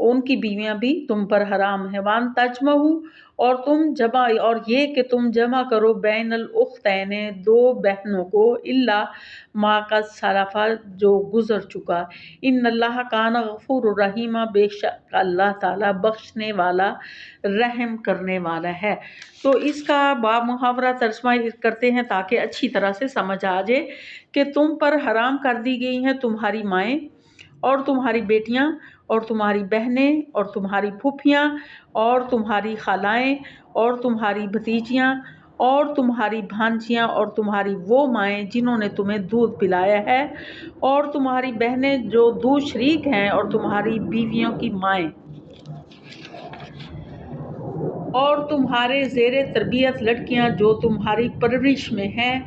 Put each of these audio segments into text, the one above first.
ان کی بیویاں بھی تم پر حرام ہیں۔ وان تجمعوا، اور تم جمع، اور یہ کہ تم جمع کرو بین الاختین دو بہنوں کو، الا ما قد سلف جو گزر چکا، ان اللہ کان غفور الرحیم، بے شک اللہ تعالیٰ بخشنے والا رحم کرنے والا ہے۔ تو اس کا با محاورہ ترجمہ کرتے ہیں تاکہ اچھی طرح سے سمجھ آ جائے کہ تم پر حرام کر دی گئی ہیں تمہاری مائیں اور تمہاری بیٹیاں اور تمہاری بہنیں اور تمہاری پھوپھیاں اور تمہاری خالائیں اور تمہاری بھتیجیاں اور تمہاری بھانجیاں اور تمہاری وہ مائیں جنہوں نے تمہیں دودھ پلایا ہے اور تمہاری بہنیں جو دودھ شریک ہیں اور تمہاری بیویوں کی مائیں اور تمہارے زیر تربیت لڑکیاں جو تمہاری پرورش میں ہیں،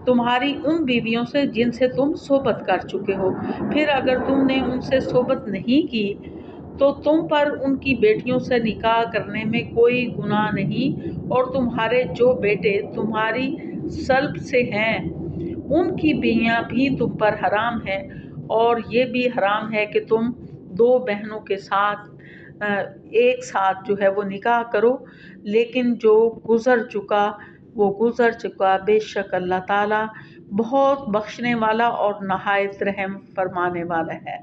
تمہاری ان بیویوں سے جن سے تم صحبت کر چکے ہو۔ پھر اگر تم نے ان سے صحبت نہیں کی تو تم پر ان کی بیٹیوں سے نکاح کرنے میں کوئی گناہ نہیں، اور تمہارے جو بیٹے تمہاری صلب سے ہیں ان کی بیویاں بھی تم پر حرام ہیں، اور یہ بھی حرام ہے کہ تم دو بہنوں کے ساتھ ایک ساتھ جو ہے وہ نکاح کرو، لیکن جو گزر چکا وہ گزر چکا، بے شک اللہ تعالیٰ بہت بخشنے والا اور نہایت رحم فرمانے والا ہے۔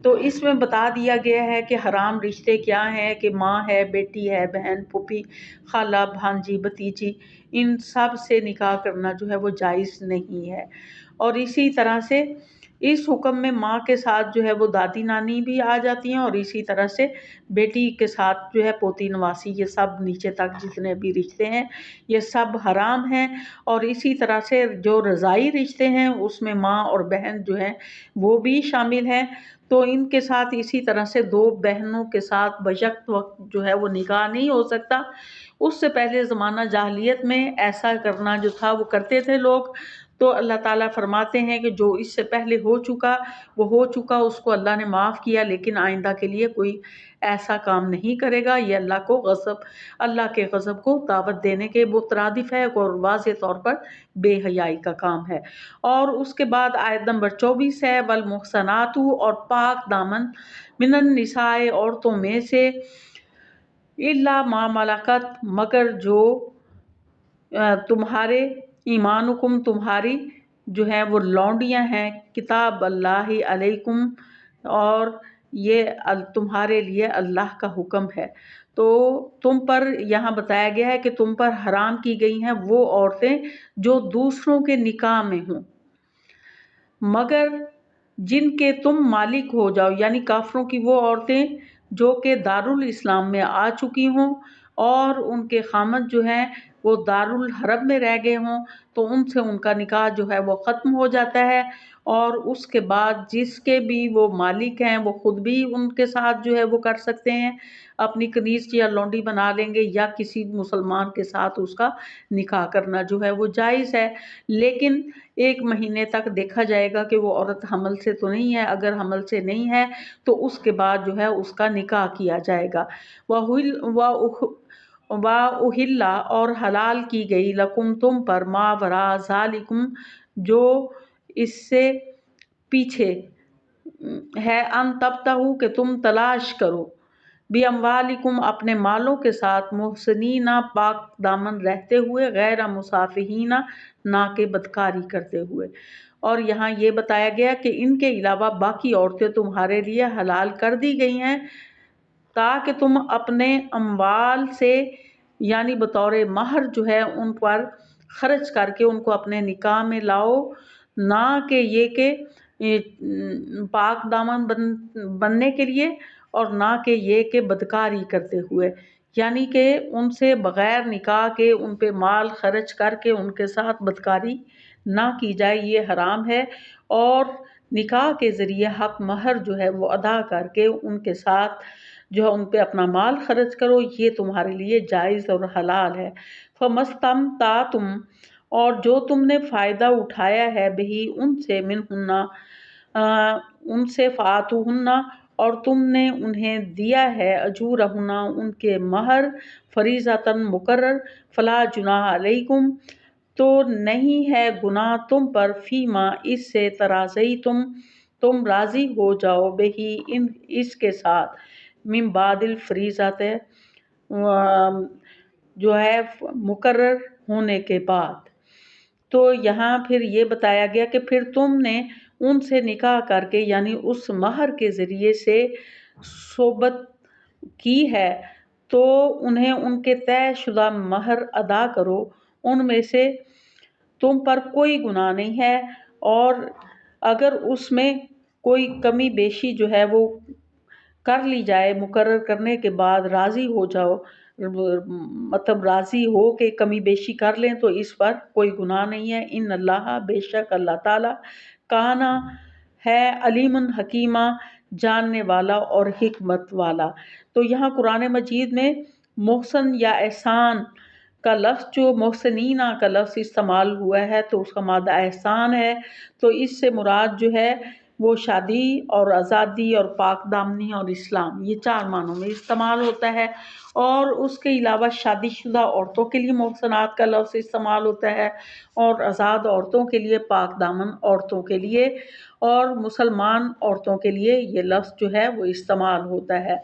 تو اس میں بتا دیا گیا ہے کہ حرام رشتے کیا ہیں، کہ ماں ہے، بیٹی ہے، بہن، پھوپھی، خالہ، بھانجی، بھتیجی، ان سب سے نکاح کرنا جو ہے وہ جائز نہیں ہے۔ اور اسی طرح سے اس حکم میں ماں کے ساتھ جو ہے وہ دادی نانی بھی آ جاتی ہیں، اور اسی طرح سے بیٹی کے ساتھ جو ہے پوتی نواسی، یہ سب نیچے تک جتنے بھی رشتے ہیں یہ سب حرام ہیں۔ اور اسی طرح سے جو رضائی رشتے ہیں اس میں ماں اور بہن جو ہیں وہ بھی شامل ہیں، تو ان کے ساتھ اسی طرح سے دو بہنوں کے ساتھ بیک وقت جو ہے وہ نکاح نہیں ہو سکتا۔ اس سے پہلے زمانہ جاہلیت میں ایسا کرنا جو تھا وہ کرتے تھے لوگ، تو اللہ تعالیٰ فرماتے ہیں کہ جو اس سے پہلے ہو چکا وہ ہو چکا، اس کو اللہ نے معاف کیا، لیکن آئندہ کے لیے کوئی ایسا کام نہیں کرے گا۔ یہ اللہ کے غضب کو دعوت دینے کے مترادف ہے اور واضح طور پر بے حیائی کا کام ہے۔ اور اس کے بعد آیت نمبر 24 ہے، والمحصنات، اور پاک دامن، من النساء، عورتوں میں سے، الا ما ملکت، مگر جو تمہارے، ایمانکم، تمہاری جو ہے وہ لونڈیاں ہیں، کتاب اللہ علیکم، اور یہ تمہارے لیے اللہ کا حکم ہے۔ تو تم پر یہاں بتایا گیا ہے کہ تم پر حرام کی گئی ہیں وہ عورتیں جو دوسروں کے نکاح میں ہوں، مگر جن کے تم مالک ہو جاؤ، یعنی کافروں کی وہ عورتیں جو کہ دارالاسلام میں آ چکی ہوں اور ان کے خامد جو ہیں وہ دارالحرب میں رہ گئے ہوں، تو ان سے ان کا نکاح جو ہے وہ ختم ہو جاتا ہے، اور اس کے بعد جس کے بھی وہ مالک ہیں وہ خود بھی ان کے ساتھ جو ہے وہ کر سکتے ہیں، اپنی کنیز یا لونڈی بنا لیں گے، یا کسی مسلمان کے ساتھ اس کا نکاح کرنا جو ہے وہ جائز ہے، لیکن 1 مہینے تک دیکھا جائے گا کہ وہ عورت حمل سے تو نہیں ہے، اگر حمل سے نہیں ہے تو اس کے بعد جو ہے اس کا نکاح کیا جائے گا۔ وَأُحِلَّ، اور حلال کی گئی، لکم، تم پر، ما وراء ذالکم، جو اس سے پیچھے ہے، ان تبتغوا، کہ تم تلاش کرو، بِأَمْوَالِكُمْ، اپنے مالوں کے ساتھ، محسنین، پاک دامن رہتے ہوئے، غیر مسافحین، نہ کہ بدکاری کرتے ہوئے۔ اور یہاں یہ بتایا گیا کہ ان کے علاوہ باقی عورتیں تمہارے لیے حلال کر دی گئی ہیں تاکہ تم اپنے اموال سے، یعنی بطور مہر جو ہے ان پر خرچ کر کے ان کو اپنے نکاح میں لاؤ، نہ کہ یہ کہ پاک دامن بننے کے لیے، اور نہ کہ یہ کہ بدکاری کرتے ہوئے، یعنی کہ ان سے بغیر نکاح کے ان پہ مال خرچ کر کے ان کے ساتھ بدکاری نہ کی جائے، یہ حرام ہے۔ اور نکاح کے ذریعے حق مہر جو ہے وہ ادا کر کے ان کے ساتھ جو ہے ان پہ اپنا مال خرچ کرو، یہ تمہارے لیے جائز اور حلال ہے۔ فَمَسْتَمْتَعْتُمْ، اور جو تم نے فائدہ اٹھایا ہے، بہی، ان سے، منہن، ان سے، فآتوہن، اور تم نے انہیں دیا ہے، اجورہن، ان کے مہر، فریضۃً، مقرر، فلا جناح علیکم، تو نہیں ہے گناہ تم پر، فیما، اس سے، تراضیتم، تم راضی ہو جاؤ، بہی، اس کے ساتھ، من بعد الفریضۃ، جو ہے مقرر ہونے کے بعد۔ تو یہاں پھر یہ بتایا گیا کہ پھر تم نے ان سے نکاح کر کے یعنی اس مہر کے ذریعے سے صحبت کی ہے تو انہیں ان کے طے شدہ مہر ادا کرو، ان میں سے تم پر کوئی گناہ نہیں ہے، اور اگر اس میں کوئی کمی بیشی جو ہے وہ کر لی جائے مقرر کرنے کے بعد راضی ہو جاؤ، مطلب راضی ہو کہ کمی بیشی کر لیں تو اس پر کوئی گناہ نہیں ہے۔ ان اللہ، بے شک اللہ تعالیٰ، کانا ہے علیم حکیمہ، جاننے والا اور حکمت والا۔ تو یہاں قرآن مجید میں محسن یا احسان کا لفظ، جو محسنینہ کا لفظ استعمال ہوا ہے تو اس کا مادہ احسان ہے، تو اس سے مراد جو ہے وہ شادی اور آزادی اور پاک دامنی اور اسلام، یہ 4 معنوں میں استعمال ہوتا ہے۔ اور اس کے علاوہ شادی شدہ عورتوں کے لیے محسنات کا لفظ استعمال ہوتا ہے، اور آزاد عورتوں کے لیے پاک دامن عورتوں کے لیے، اور مسلمان عورتوں کے لیے یہ لفظ جو ہے وہ استعمال ہوتا ہے۔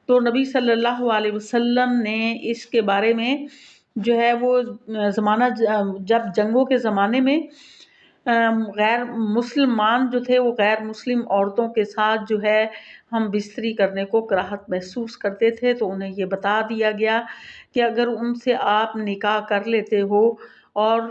تو نبی صلی اللہ علیہ وسلم نے اس کے بارے میں جو ہے وہ زمانہ، جب جنگوں کے زمانے میں غیر مسلمان جو تھے وہ غیر مسلم عورتوں کے ساتھ جو ہے ہم بستری کرنے کو کراہت محسوس کرتے تھے، تو انہیں یہ بتا دیا گیا کہ اگر ان سے آپ نکاح کر لیتے ہو اور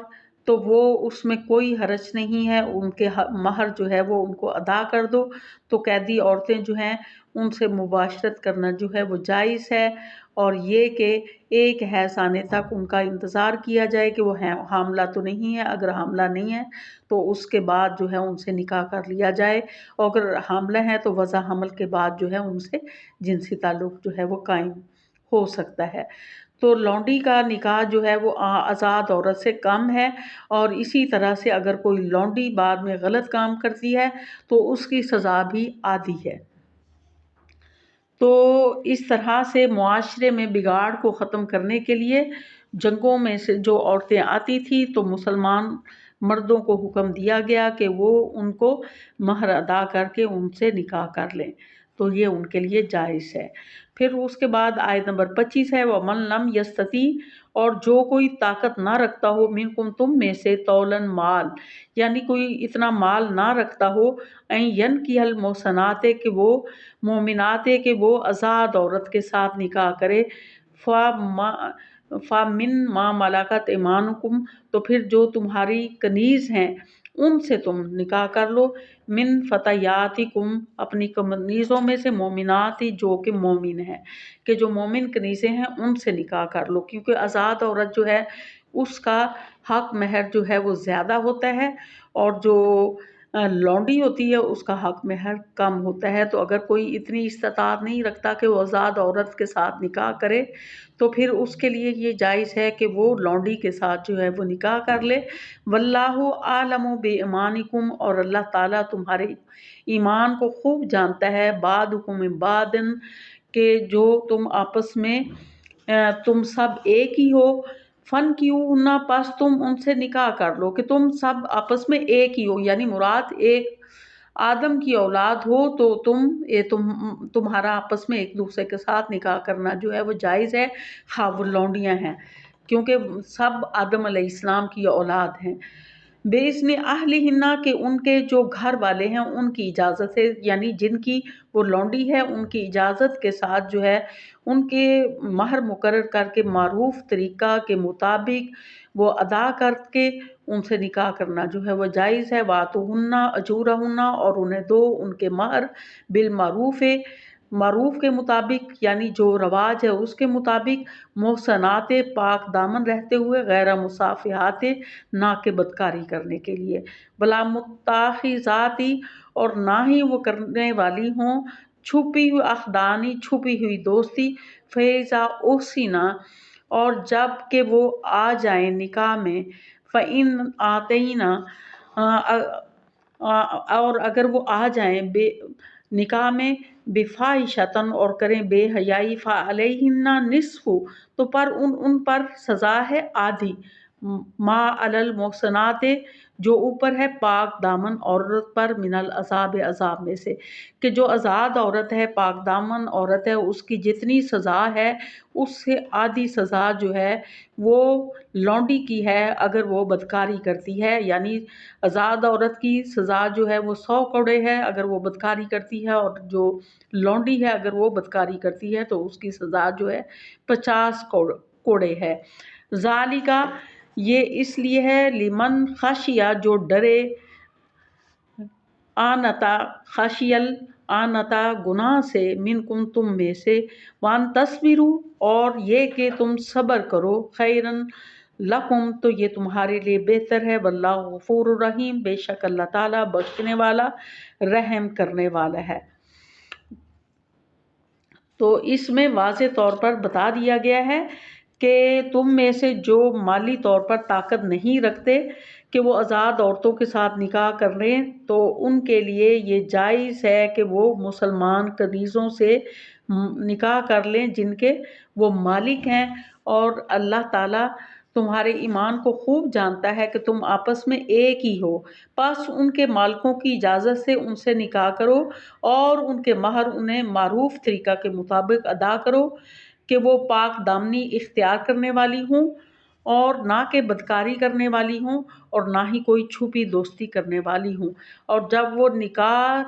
تو وہ اس میں کوئی حرج نہیں ہے، ان کے مہر جو ہے وہ ان کو ادا کر دو۔ تو قیدی عورتیں جو ہیں ان سے مباشرت کرنا جو ہے وہ جائز ہے، اور یہ کہ ایک حیض آنے تک ان کا انتظار کیا جائے کہ وہ حاملہ تو نہیں ہے، اگر حاملہ نہیں ہے تو اس کے بعد جو ہے ان سے نکاح کر لیا جائے، اور اگر حاملہ ہے تو وضع حمل کے بعد جو ہے ان سے جنسی تعلق جو ہے وہ قائم ہو سکتا ہے۔ تو لونڈی کا نکاح جو ہے وہ آزاد عورت سے کم ہے، اور اسی طرح سے اگر کوئی لونڈی بعد میں غلط کام کرتی ہے تو اس کی سزا بھی آدھی ہے۔ تو اس طرح سے معاشرے میں بگاڑ کو ختم کرنے کے لیے جنگوں میں سے جو عورتیں آتی تھیں تو مسلمان مردوں کو حکم دیا گیا کہ وہ ان کو مہر ادا کر کے ان سے نکاح کر لیں، تو یہ ان کے لیے جائز ہے۔ پھر اس کے بعد آیت نمبر 25 ہے، وَمَن لَّمْ يَسْتَطِعْ، اور جو کوئی طاقت نہ رکھتا ہو، منکم تم میں سے، طولاً مال، یعنی کوئی اتنا مال نہ رکھتا ہو، این ینکح المحصنات، کہ وہ مومنات کہ وہ آزاد عورت کے ساتھ نکاح کرے، فَمِن مَا مَلَکَتْ ایمانکم، تو پھر جو تمہاری کنیز ہیں ان سے تم نکاح کر لو، من فتیاتکم، اپنی کنیزوں میں سے، مومنات جو کہ مومن ہیں، کہ جو مومن کنیزیں ہیں ان سے نکاح کر لو، کیونکہ آزاد عورت جو ہے اس کا حق مہر جو ہے وہ زیادہ ہوتا ہے، اور جو لونڈی ہوتی ہے اس کا حق مہر کم ہوتا ہے۔ تو اگر کوئی اتنی استطاعت نہیں رکھتا کہ وہ آزاد عورت کے ساتھ نکاح کرے تو پھر اس کے لیے یہ جائز ہے کہ وہ لونڈی کے ساتھ جو ہے وہ نکاح کر لے۔ واللہ اعلم بایمانکم، اور اللہ تعالیٰ تمہارے ایمان کو خوب جانتا ہے، بعضکم من بعض، کہ جو تم آپس میں تم سب ایک ہی ہو، فن کیوں نہ، پس تم ان سے نکاح کر لو، کہ تم سب آپس میں ایک ہی ہو، یعنی مراد ایک آدم کی اولاد ہو تو تمہارا آپس میں ایک دوسرے کے ساتھ نکاح کرنا جو ہے وہ جائز ہے، ہاں وہ لونڈیاں ہیں، کیونکہ سب آدم علیہ السلام کی اولاد ہیں۔ بِإِذْنِ أَهْلِهِنَّ، کہ ان کے جو گھر والے ہیں ان کی اجازت ہے، یعنی جن کی وہ لونڈی ہے ان کی اجازت کے ساتھ جو ہے ان کے مہر مقرر کر کے معروف طریقہ کے مطابق وہ ادا کر کے ان سے نکاح کرنا جو ہے وہ جائز ہے۔ وَآتُوهُنَّ أُجُورَهُنَّ، اور انہیں دو ان کے مہر، بالمعروف، معروف کے مطابق، یعنی جو رواج ہے اس کے مطابق، محصنات، پاک دامن رہتے ہوئے، غیر مصافحات، نہ کہ بدکاری کرنے کے لیے، بلا متخذات، اور نہ ہی وہ کرنے والی ہوں چھپی ہوئی اخدانی، چھپی ہوئی دوستی، فیضا احسنا، اور جب کہ وہ آ جائیں نکاح میں، فَإِنْ آتَيْنَا، اور اگر وہ آ جائیں نکاح میں، بفاحشۃ، اور کریں بے حیائی، فعلیہن نصف، تو ان پر سزا ہے آدھی، ما علی المحصنات، جو اوپر ہے پاک دامن عورت پر من العذاب عذاب میں سے، کہ جو آزاد عورت ہے، پاک دامن عورت ہے، اس کی جتنی سزا ہے اس سے آدھی سزا جو ہے وہ لونڈی کی ہے اگر وہ بدکاری کرتی ہے، یعنی آزاد عورت کی سزا جو ہے وہ 100 کوڑے ہے اگر وہ بدکاری کرتی ہے، اور جو لونڈی ہے اگر وہ بدکاری کرتی ہے تو اس کی سزا جو ہے 50 کوڑے ہے۔ ذالکا، یہ اس لیے ہے، لمن خشیہ، جو ڈرے، آنتا، خشیل آنتا، گناہ سے، منکم، تم میں سے، وان تصبروا، اور یہ کہ تم صبر کرو، خیرن لکم، تو یہ تمہارے لیے بہتر ہے، واللہ غفور الرحیم، بے شک اللہ تعالیٰ بخشنے والا رحم کرنے والا ہے۔ تو اس میں واضح طور پر بتا دیا گیا ہے کہ تم میں سے جو مالی طور پر طاقت نہیں رکھتے کہ وہ آزاد عورتوں کے ساتھ نکاح کر لیں، تو ان کے لیے یہ جائز ہے کہ وہ مسلمان کنیزوں سے نکاح کر لیں جن کے وہ مالک ہیں، اور اللہ تعالیٰ تمہارے ایمان کو خوب جانتا ہے کہ تم آپس میں ایک ہی ہو، پس ان کے مالکوں کی اجازت سے ان سے نکاح کرو، اور ان کے مہر انہیں معروف طریقہ کے مطابق ادا کرو، کہ وہ پاک دامنی اختیار کرنے والی ہوں، اور نہ کہ بدکاری کرنے والی ہوں، اور نہ ہی کوئی چھپی دوستی کرنے والی ہوں، اور جب وہ نکاح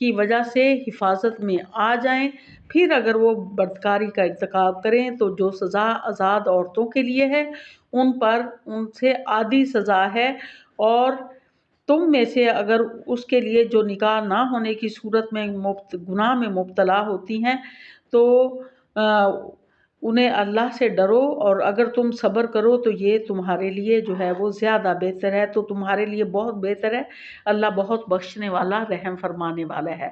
کی وجہ سے حفاظت میں آ جائیں، پھر اگر وہ بدکاری کا ارتکاب کریں تو جو سزا آزاد عورتوں کے لیے ہے ان پر ان سے آدھی سزا ہے، اور تم میں سے اگر اس کے لیے جو نکاح نہ ہونے کی صورت میں گناہ میں مبتلا ہوتی ہیں تو انہیں اللہ سے ڈرو، اور اگر تم صبر کرو تو یہ تمہارے لیے جو ہے وہ زیادہ بہتر ہے، تو تمہارے لیے بہت بہتر ہے، اللہ بہت بخشنے والا رحم فرمانے والا ہے۔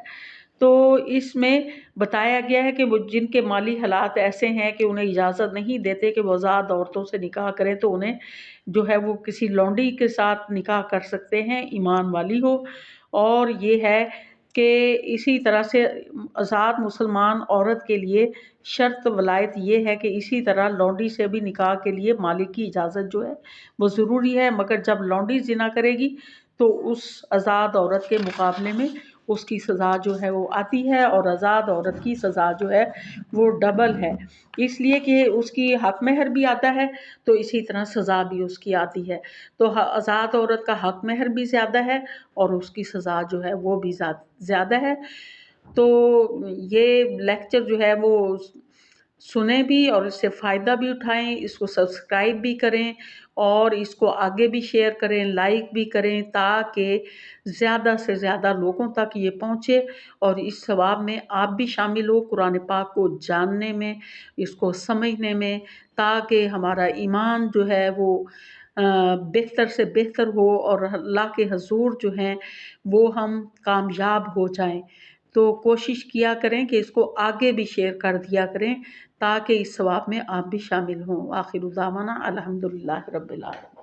تو اس میں بتایا گیا ہے کہ وہ جن کے مالی حالات ایسے ہیں کہ انہیں اجازت نہیں دیتے کہ وہ آزاد عورتوں سے نکاح کریں، تو انہیں جو ہے وہ کسی لونڈی کے ساتھ نکاح کر سکتے ہیں، ایمان والی ہو، اور یہ ہے کہ اسی طرح سے آزاد مسلمان عورت کے لیے شرط ولایت یہ ہے کہ اسی طرح لونڈی سے بھی نکاح کے لیے مالک کی اجازت جو ہے وہ ضروری ہے، مگر جب لونڈی زنا کرے گی تو اس آزاد عورت کے مقابلے میں اس کی سزا جو ہے وہ آتی ہے، اور آزاد عورت کی سزا جو ہے وہ ڈبل ہے، اس لیے کہ اس کی حق مہر بھی آتا ہے تو اسی طرح سزا بھی اس کی آتی ہے، تو آزاد عورت کا حق مہر بھی زیادہ ہے اور اس کی سزا جو ہے وہ بھی زیادہ ہے۔ تو یہ لیکچر جو ہے وہ سنیں بھی اور اس سے فائدہ بھی اٹھائیں، اس کو سبسکرائب بھی کریں اور اس کو آگے بھی شیئر کریں، لائک بھی کریں، تاکہ زیادہ سے زیادہ لوگوں تک یہ پہنچے اور اس ثواب میں آپ بھی شامل ہو، قرآن پاک کو جاننے میں، اس کو سمجھنے میں، تاکہ ہمارا ایمان جو ہے وہ بہتر سے بہتر ہو اور اللہ کے حضور جو ہیں وہ ہم کامیاب ہو جائیں۔ تو کوشش کیا کریں کہ اس کو آگے بھی شیئر کر دیا کریں تاکہ اس ثواب میں آپ بھی شامل ہوں۔ آخر دعوانا الحمدللہ رب العالمین۔